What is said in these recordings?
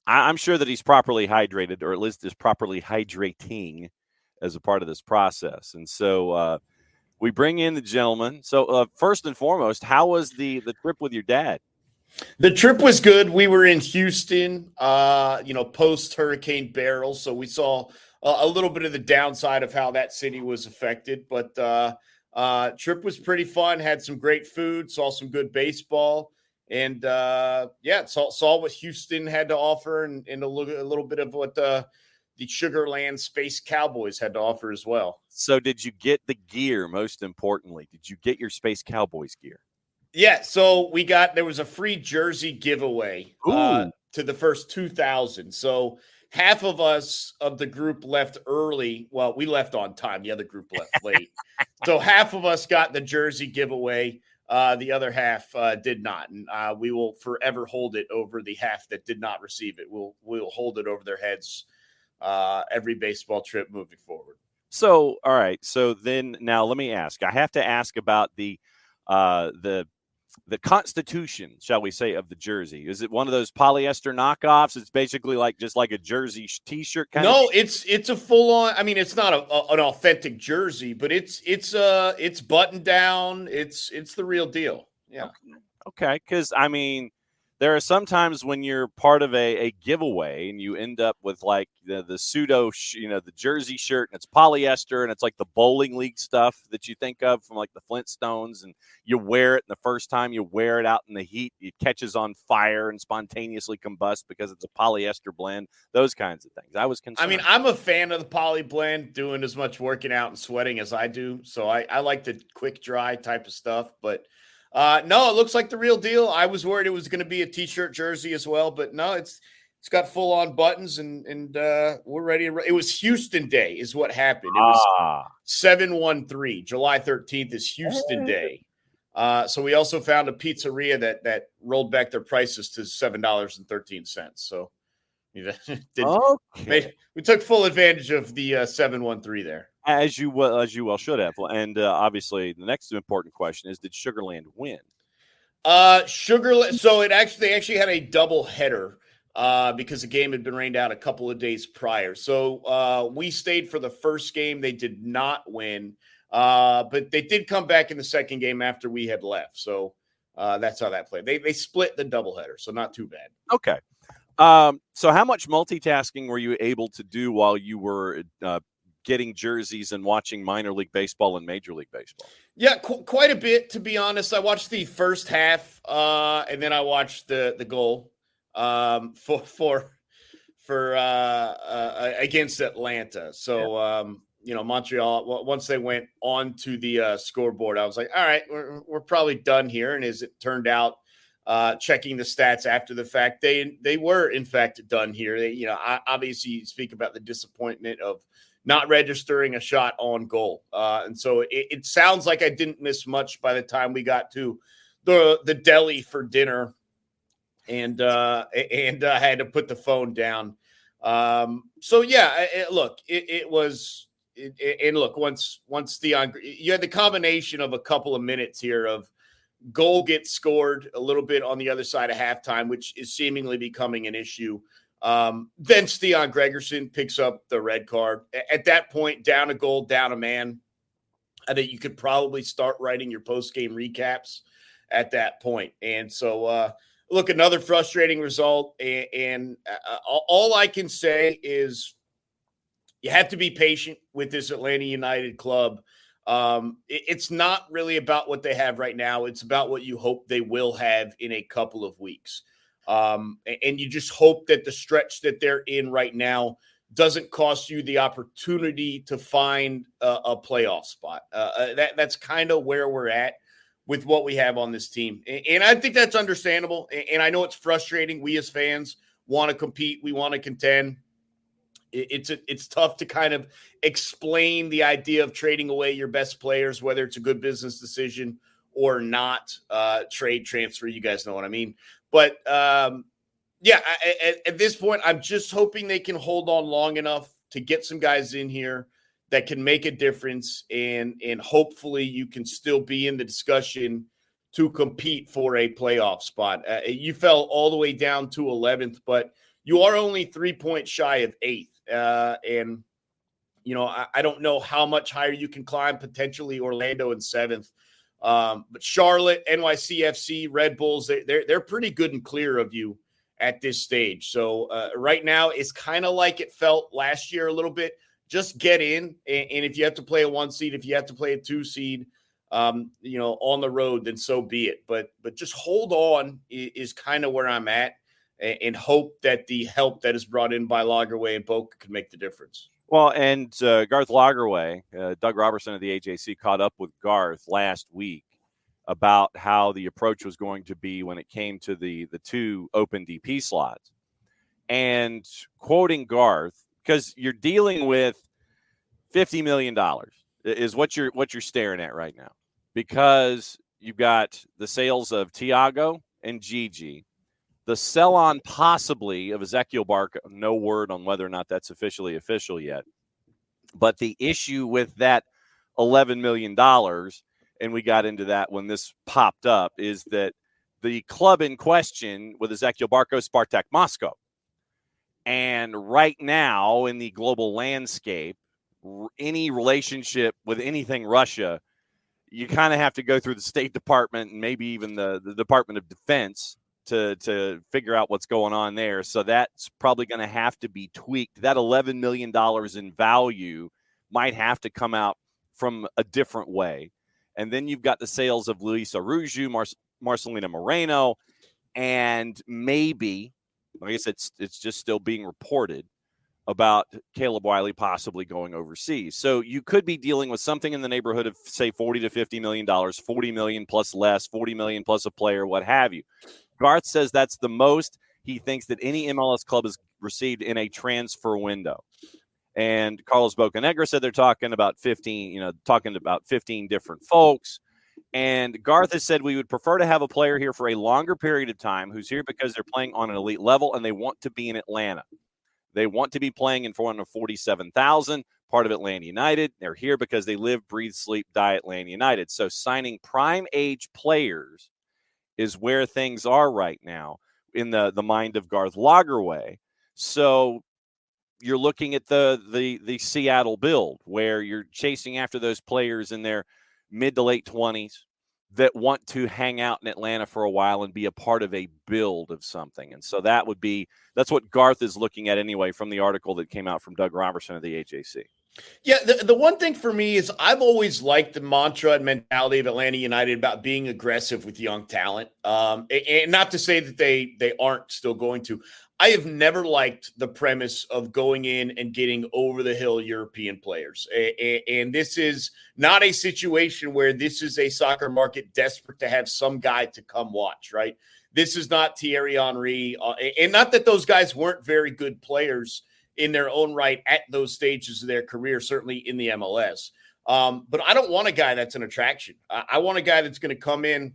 I'm sure that he's properly hydrated, or at least is properly hydrating as a part of this process. And so we bring in the gentleman. So first and foremost, how was the trip with your dad? The trip was good. We were in Houston, post Hurricane Beryl, so we saw a little bit of the downside of how that city was affected. But trip was pretty fun. Had some great food. Saw some good baseball, and saw what Houston had to offer, and a little bit of what the Sugarland Space Cowboys had to offer as well. So did you get the gear? Most importantly, did you get your Space Cowboys gear? Yeah, so there was a free jersey giveaway to the first 2,000. So half of us of the group left early. Well, we left on time. The other group left late. So half of us got the jersey giveaway. The other half did not. And we will forever hold it over the half that did not receive it. We'll hold it over their heads every baseball trip moving forward. So, all right. So then now let me ask. I have to ask about the constitution, shall we say, of the jersey. Is it one of those polyester knockoffs? It's basically just like a jersey t-shirt kind of. No, it's a full on. I mean, it's not an authentic jersey, but it's buttoned down. It's the real deal. Yeah. Okay. Because I mean, there are some times when you're part of a giveaway and you end up with like the pseudo, the jersey shirt, and it's polyester, and it's like the bowling league stuff that you think of from like the Flintstones, and you wear it, and the first time you wear it out in the heat, it catches on fire and spontaneously combusts because it's a polyester blend, those kinds of things. I was concerned. I mean, I'm a fan of the poly blend, doing as much working out and sweating as I do. So I like the quick dry type of stuff, but no, it looks like the real deal. I was worried it was going to be a t-shirt jersey as well, but no, it's got full on buttons, and we're ready. It was Houston Day is what happened. It was 7/13. July 13th is Houston Day. So we also found a pizzeria that rolled back their prices to $7.13. So we took full advantage of the 7/13 there. As you well should have. And obviously, the next important question is: did Sugarland win? Sugarland. So they actually had a double header because the game had been rained out a couple of days prior. So we stayed for the first game. They did not win, but they did come back in the second game after we had left. So that's how that played. They split the doubleheader, so not too bad. Okay. So how much multitasking were you able to do while you were getting jerseys and watching minor league baseball and major league baseball? Yeah, quite a bit, to be honest. I watched the first half, and then I watched the goal for against Atlanta. So Montreal, once they went on to the scoreboard, I was like, all right, we're probably done here. And as it turned out, checking the stats after the fact, they were in fact done here. They, obviously speak about the disappointment of not registering a shot on goal. And so it sounds like I didn't miss much by the time we got to the deli for dinner, and I had to put the phone down. Look, once Theon, you had the combination of a couple of minutes here of goal gets scored a little bit on the other side of halftime, which is seemingly becoming an issue. Then Theon Gregerson picks up the red card. At that point, down a goal, down a man. I think you could probably start writing your post-game recaps at that point. And so, look, another frustrating result. And all I can say is you have to be patient with this Atlanta United club. It's not really about what they have right now. It's about what you hope they will have in a couple of weeks. And you just hope that the stretch that they're in right now doesn't cost you the opportunity to find a playoff spot. That's kind of where we're at with what we have on this team. And I think that's understandable. And I know it's frustrating. We as fans want to compete. We want to contend. It's tough to kind of explain the idea of trading away your best players, whether it's a good business decision or not. Trade, transfer, you guys know what I mean. But at this point, I'm just hoping they can hold on long enough to get some guys in here that can make a difference, and hopefully you can still be in the discussion to compete for a playoff spot. You fell all the way down to 11th, but you are only 3 points shy of 8th. And, I don't know how much higher you can climb, potentially Orlando in 7th. But Charlotte, NYCFC, Red Bulls, they're pretty good and clear of you at this stage. So right now, it's kind of like it felt last year a little bit. Just get in, and if you have to play a 1 seed, if you have to play a 2 seed, on the road, then so be it. But just hold on is kind of where I'm at, and hope that the help that is brought in by Lagerwey and Boca can make the difference. Well, and Garth Lagerwey, Doug Robertson of the AJC caught up with Garth last week about how the approach was going to be when it came to the 2 open DP slots. And quoting Garth, because you're dealing with $50 million is what you're staring at right now, because you've got the sales of Thiago and Gigi, the sell-on possibly of Ezequiel Barco. No word on whether or not that's officially official yet. But the issue with that $11 million, and we got into that when this popped up, is that the club in question with Ezequiel Barco, Spartak Moscow. And right now in the global landscape, any relationship with anything Russia, you kind of have to go through the State Department and maybe even the Department of Defense to figure out what's going on there. So that's probably going to have to be tweaked. That $11 million in value might have to come out from a different way. And then you've got the sales of Luis Aruju, Marcelino Moreno, and maybe, I guess it's just still being reported about Caleb Wiley possibly going overseas. So you could be dealing with something in the neighborhood of, say, $40 to $50 million, $40 million plus less, $40 million plus a player, what have you. Garth says that's the most he thinks that any MLS club has received in a transfer window. And Carlos Bocanegra said they're talking about 15 different folks. And Garth has said we would prefer to have a player here for a longer period of time who's here because they're playing on an elite level and they want to be in Atlanta. They want to be playing in front of 47,000, part of Atlanta United. They're here because they live, breathe, sleep, die Atlanta United. So signing prime age players is where things are right now in the mind of Garth Lagerwey. So you're looking at the Seattle build where you're chasing after those players in their mid to late 20s that want to hang out in Atlanta for a while and be a part of a build of something. And so that's what Garth is looking at anyway from the article that came out from Doug Robertson of the AJC. Yeah, the one thing for me is I've always liked the mantra and mentality of Atlanta United about being aggressive with young talent. And not to say that they aren't still going to. I have never liked the premise of going in and getting over-the-hill European players. And this is not a situation where this is a soccer market desperate to have some guy to come watch, right? This is not Thierry Henry. And not that those guys weren't very good players in their own right at those stages of their career, certainly in the MLS. But I don't want a guy that's an attraction. I want a guy that's going to come in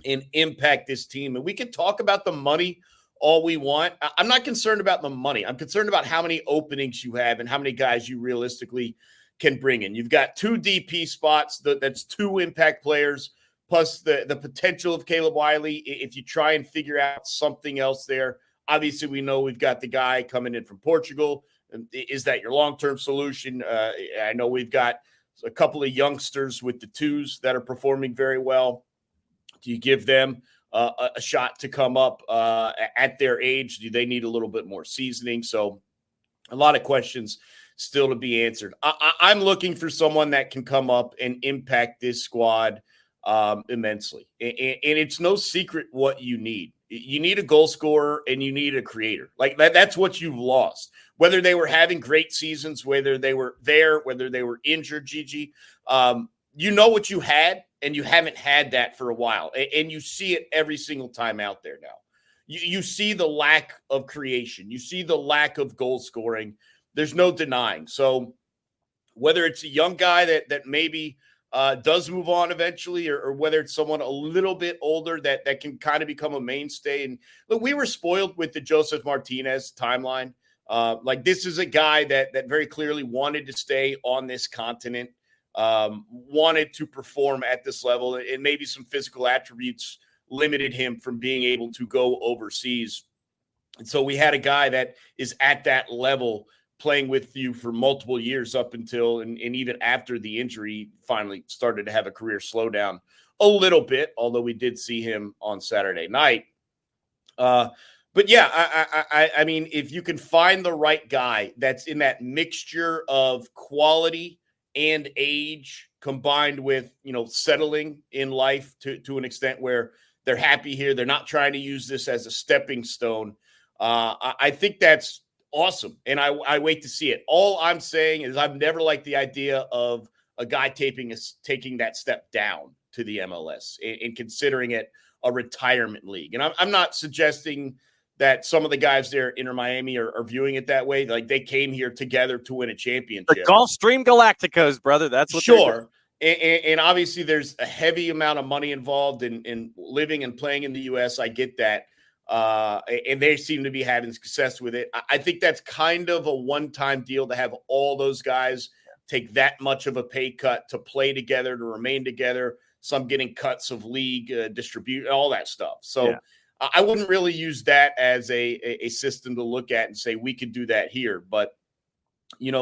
and impact this team. And we can talk about the money all we want. I'm not concerned about the money. I'm concerned about how many openings you have and how many guys you realistically can bring in. You've got 2 DP spots. That's 2 impact players, plus the potential of Caleb Wiley. If you try and figure out something else there, obviously we know we've got the guy coming in from Portugal. Is that your long-term solution? I know we've got a couple of youngsters with the 2s that are performing very well. Do you give them a shot to come up at their age? Do they need a little bit more seasoning? So a lot of questions still to be answered. I'm looking for someone that can come up and impact this squad immensely. And it's no secret what you need. You need a goal scorer and you need a creator. Like that's what you've lost. Whether they were having great seasons, whether they were there, whether they were injured, Gigi, you know what you had, and you haven't had that for a while. And you see it every single time out there now. You see the lack of creation. You see the lack of goal scoring. There's no denying. So whether it's a young guy that maybe does move on eventually, or whether it's someone a little bit older that can kind of become a mainstay. And look, we were spoiled with the Joseph Martinez timeline. Like this is a guy that very clearly wanted to stay on this continent, wanted to perform at this level, and maybe some physical attributes limited him from being able to go overseas. And so we had a guy that is at that level playing with you for multiple years up until and even after the injury finally started to have a career slowdown a little bit, although we did see him on Saturday night. But yeah, I mean, if you can find the right guy that's in that mixture of quality and age combined with, settling in life to an extent where they're happy here, they're not trying to use this as a stepping stone. I think that's awesome. And I wait to see it. All I'm saying is I've never liked the idea of a guy taking that step down to the MLS and considering it a retirement league. And I'm not suggesting that some of the guys there in Miami are viewing it that way. Like they came here together to win a championship. The Gulfstream Galacticos, brother. That's what sure. And obviously there's a heavy amount of money involved in living and playing in the U.S. I get that. And they seem to be having success with it. I think that's kind of a one-time deal to have all those guys take that much of a pay cut to play together, to remain together, some getting cuts of league distribute, all that stuff. So I wouldn't really use that as a system to look at and say we could do that here. But,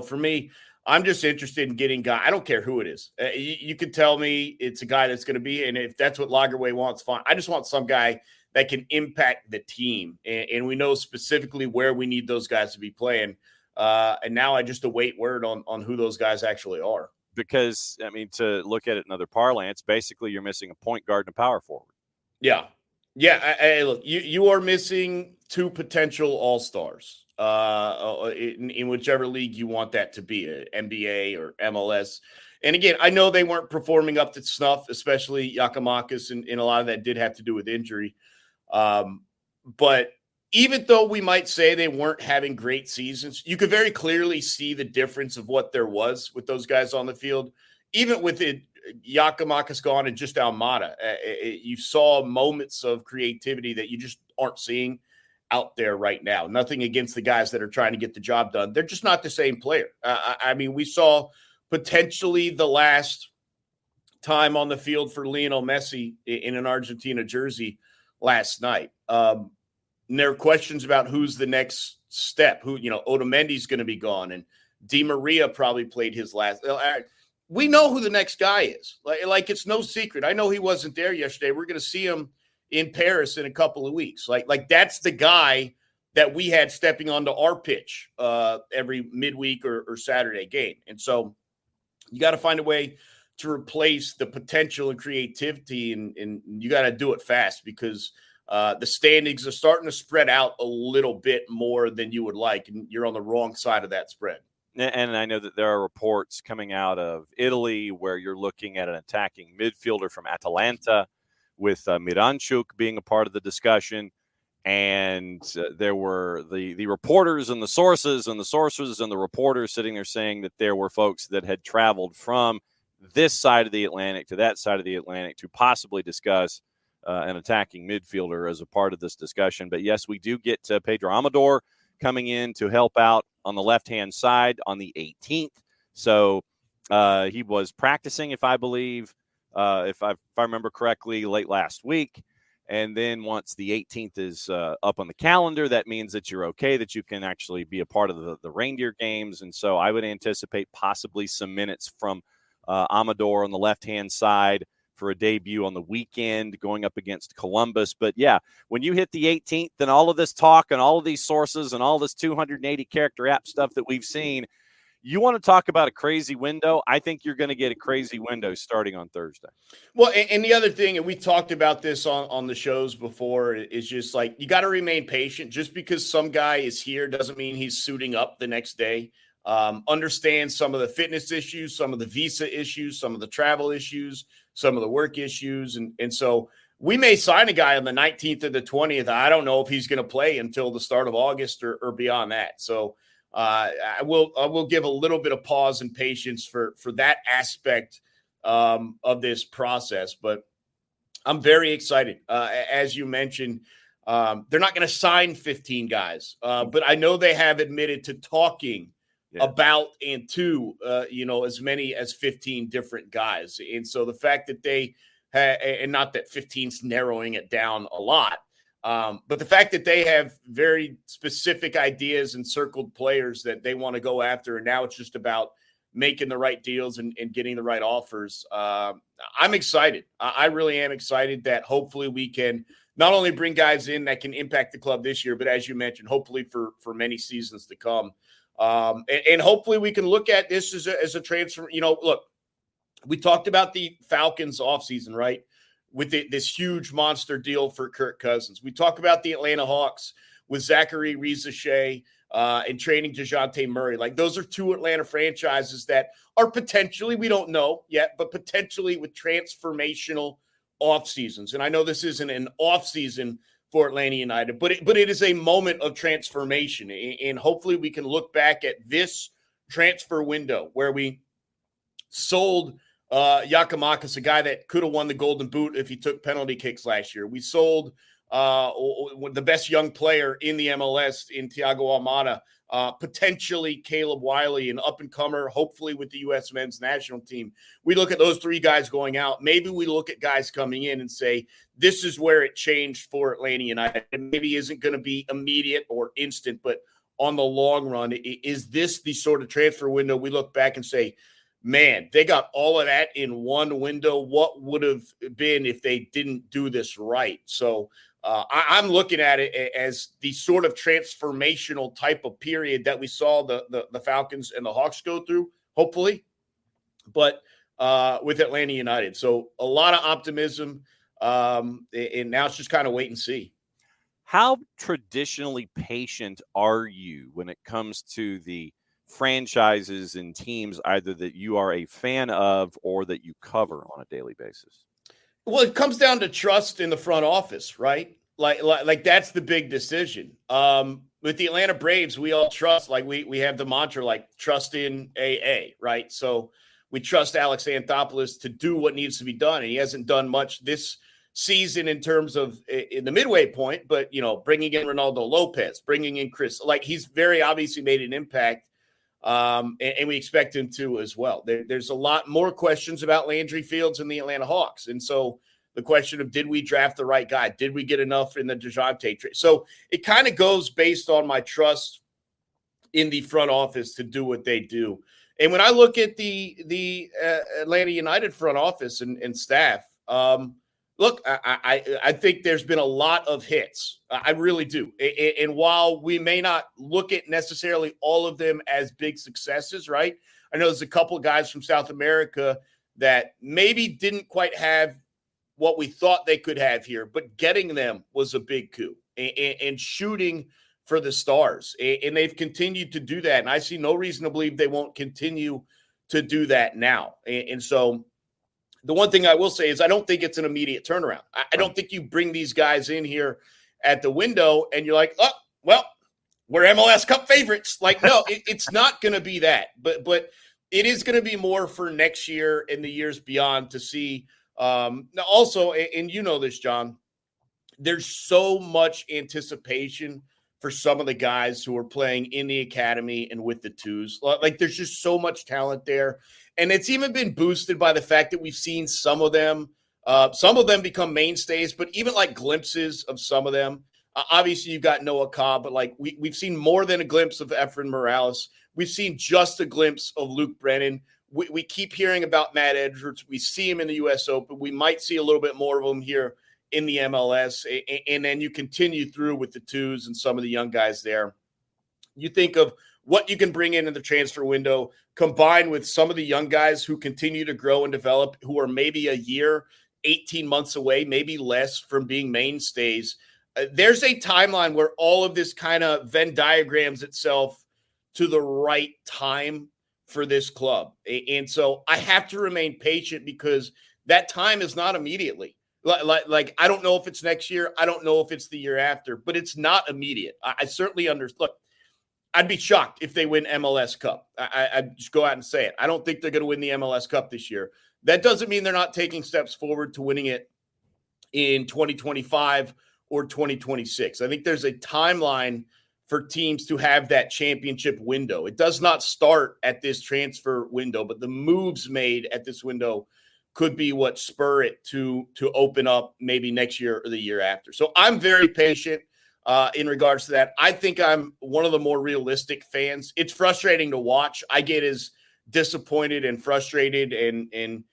for me, I'm just interested in getting guy. I don't care who it is. You can tell me it's a guy that's going to be, and if that's what Lagerwey wants, fine. I just want some guy that can impact the team. And we know specifically where we need those guys to be playing. And now I just await word on who those guys actually are. Because, I mean, to look at it in other parlance, basically you're missing a point guard and a power forward. Yeah. Yeah. Look, you are missing two potential all-stars in whichever league you want that to be, NBA or MLS. And again, I know they weren't performing up to snuff, especially Giakoumakis, and a lot of that did have to do with injury. But even though we might say they weren't having great seasons, you could very clearly see the difference of what there was with those guys on the field. Even with it, Giakoumakis gone and just Almada, you saw moments of creativity that you just aren't seeing out there right now. Nothing against the guys that are trying to get the job done. They're just not the same player. I mean, we saw potentially the last time on the field for Lionel Messi in an Argentina jersey last night. And there are questions about who's the next step. Otamendi's going to be gone, and Di Maria probably played his last. We know who the next guy is. Like it's no secret. I know he wasn't there yesterday. We're going to see him in Paris in a couple of weeks. Like that's the guy that we had stepping onto our pitch every midweek or Saturday game. And so you got to find a way to replace the potential and creativity, and you got to do it fast because the standings are starting to spread out a little bit more than you would like, and you're on the wrong side of that spread. And I know that there are reports coming out of Italy where you're looking at an attacking midfielder from Atalanta with Miranchuk being a part of the discussion. And there were the reporters and the sources and the reporters sitting there saying that there were folks that had traveled from this side of the Atlantic to that side of the Atlantic to possibly discuss an attacking midfielder as a part of this discussion. But yes, we do get Pedro Amador coming in to help out on the left-hand side on the 18th. So he was practicing, if I remember correctly, late last week. And then once the 18th is up on the calendar, that means that you're okay, that you can actually be a part of the reindeer games. And so I would anticipate possibly some minutes from Amador on the left-hand side for a debut on the weekend going up against Columbus. But yeah, when you hit the 18th and all of this talk and all of these sources and all this 280 character app stuff that we've seen, you want to talk about a crazy window? I think you're going to get a crazy window starting on Thursday. Well, and the other thing, and we talked about this on the shows before, is just like you got to remain patient. Just because some guy is here doesn't mean he's suiting up the next day. Understand some of the fitness issues, some of the visa issues, some of the travel issues, some of the work issues. And so we may sign a guy on the 19th or the 20th. I don't know if he's going to play until the start of August or beyond that. So I will give a little bit of pause and patience for that aspect of this process. But I'm very excited. As you mentioned, they're not going to sign 15 guys, but I know they have admitted to talking about and to, as many as 15 different guys. And so the fact that they and not that 15's narrowing it down a lot, But the fact that they have very specific ideas and circled players that they want to go after, and now it's just about making the right deals and getting the right offers. I'm excited. I really am excited that hopefully we can not only bring guys in that can impact the club this year, but as you mentioned, hopefully for many seasons to come. And hopefully we can look at this as a transfer. Look, we talked about the Falcons offseason, right? With this huge monster deal for Kirk Cousins. We talk about the Atlanta Hawks with Zachary Riza-Shea and trading DeJounte Murray. Like, those are two Atlanta franchises that are potentially, we don't know yet, but potentially with transformational off seasons. And I know this isn't an off season for Atlanta United, but it is a moment of transformation. And hopefully we can look back at this transfer window where we sold Giakoumakis, a guy that could have won the Golden Boot if he took penalty kicks last year. We sold the best young player in the MLS in Thiago Almada, potentially Caleb Wiley, an up-and-comer, hopefully with the U.S. men's national team. We look at those three guys going out. Maybe we look at guys coming in and say, this is where it changed for Atlanta United. And maybe isn't going to be immediate or instant, but on the long run, is this the sort of transfer window we look back and say, man, they got all of that in one window. What would have been if they didn't do this right? So I'm looking at it as the sort of transformational type of period that we saw the Falcons and the Hawks go through, hopefully, but with Atlanta United. So a lot of optimism, and now it's just kind of wait and see. How traditionally patient are you when it comes to the franchises and teams either that you are a fan of or that you cover on a daily basis? Well, it comes down to trust in the front office, right? Like that's the big decision. With the Atlanta Braves, we all trust, like we have the mantra, like trust in AA, right? So we trust Alex Anthopoulos to do what needs to be done. And he hasn't done much this season in terms of in the midway point, but, bringing in Ronaldo Lopez, bringing in Chris, like he's very obviously made an impact. And we expect him to as well. There's a lot more questions about Landry Fields and the Atlanta Hawks. And so the question of, did we draft the right guy? Did we get enough in the DeJounte trade? So it kind of goes based on my trust in the front office to do what they do. And when I look at the Atlanta United front office and staff, look, I think there's been a lot of hits. I really do. And while we may not look at necessarily all of them as big successes, right? I know there's a couple of guys from South America that maybe didn't quite have what we thought they could have here, but getting them was a big coup and shooting for the stars. And they've continued to do that. And I see no reason to believe they won't continue to do that now. And so the one thing I will say is I don't think it's an immediate turnaround. I don't think you bring these guys in here at the window and you're like, oh, well, we're MLS Cup favorites. Like, no, it's not going to be that. But it is going to be more for next year and the years beyond to see. Now also, and you know this, John, there's so much anticipation for some of the guys who are playing in the academy and with the twos. Like, there's just so much talent there. And it's even been boosted by the fact that we've seen some of them become mainstays, but even like glimpses of some of them. Obviously, you've got Noah Cobb, but like we've seen more than a glimpse of Efren Morales. We've seen just a glimpse of Luke Brennan. We keep hearing about Matt Edwards. We see him in the U.S. Open. We might see a little bit more of him here in the MLS. And then you continue through with the twos and some of the young guys there. You think of what you can bring in the transfer window, combined with some of the young guys who continue to grow and develop, who are maybe a year, 18 months away, maybe less from being mainstays. There's a timeline where all of this kind of Venn diagrams itself to the right time for this club. And so I have to remain patient because that time is not immediately. Like I don't know if it's next year. I don't know if it's the year after, but it's not immediate. I certainly understand. Look, I'd be shocked if they win MLS Cup. I'd just go out and say it. I don't think they're going to win the MLS Cup this year. That doesn't mean they're not taking steps forward to winning it in 2025 or 2026. I think there's a timeline for teams to have that championship window. It does not start at this transfer window, but the moves made at this window could be what spur it to open up maybe next year or the year after. So I'm very patient in regards to that. I think I'm one of the more realistic fans. It's frustrating to watch. I get as disappointed and frustrated and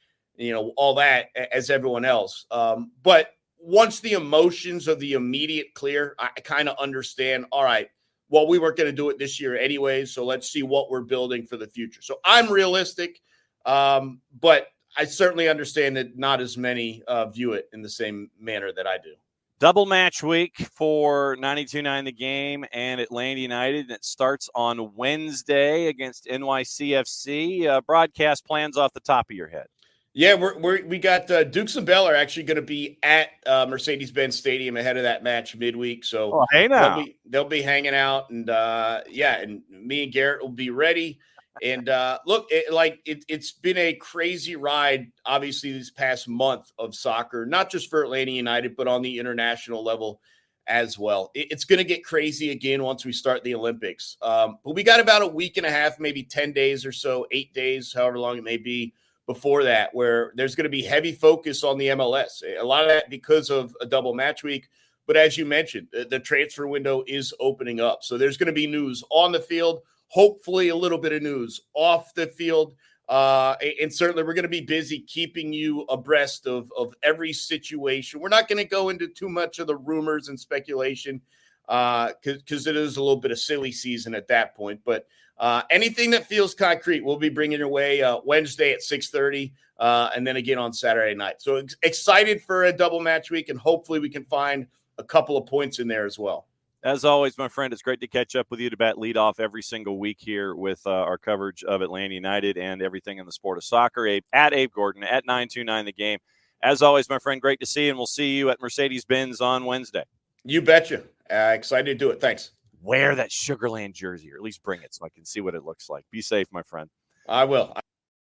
all that as everyone else. But once the emotions of the immediate clear, I kind of understand, all right, well, we weren't going to do it this year anyway, so let's see what we're building for the future. So I'm realistic, but I certainly understand that not as many view it in the same manner that I do. Double match week for 929 The Game and Atlanta United, and it starts on Wednesday against NYCFC. Broadcast plans off the top of your head. Yeah, we got Dukes and Bell are actually going to be at Mercedes-Benz Stadium ahead of that match midweek. So hey now. they'll be hanging out, and and me and Garrett will be ready. And look, it's been a crazy ride, obviously, this past month of soccer, not just for Atlanta United, but on the international level as well. It's going to get crazy again once we start the Olympics. But we got about a week and a half, maybe 10 days or so, 8 days, however long it may be, before that, where there's going to be heavy focus on the MLS. A lot of that because of a double match week. But as you mentioned, the transfer window is opening up. So there's going to be news on the field, hopefully a little bit of news off the field. And certainly we're going to be busy keeping you abreast of every situation. We're not going to go into too much of the rumors and speculation because it is a little bit of silly season at that point. But anything that feels concrete, we'll be bringing your way Wednesday at 6:30 and then again on Saturday night. So excited for a double match week, and hopefully we can find a couple of points in there as well. As always, my friend, it's great to catch up with you to bat lead off every single week here with our coverage of Atlanta United and everything in the sport of soccer. At Abe Gordon, at 929 The Game. As always, my friend, great to see you, and we'll see you at Mercedes-Benz on Wednesday. You betcha. Excited to do it. Thanks. Wear that Sugarland jersey, or at least bring it so I can see what it looks like. Be safe, my friend. I will.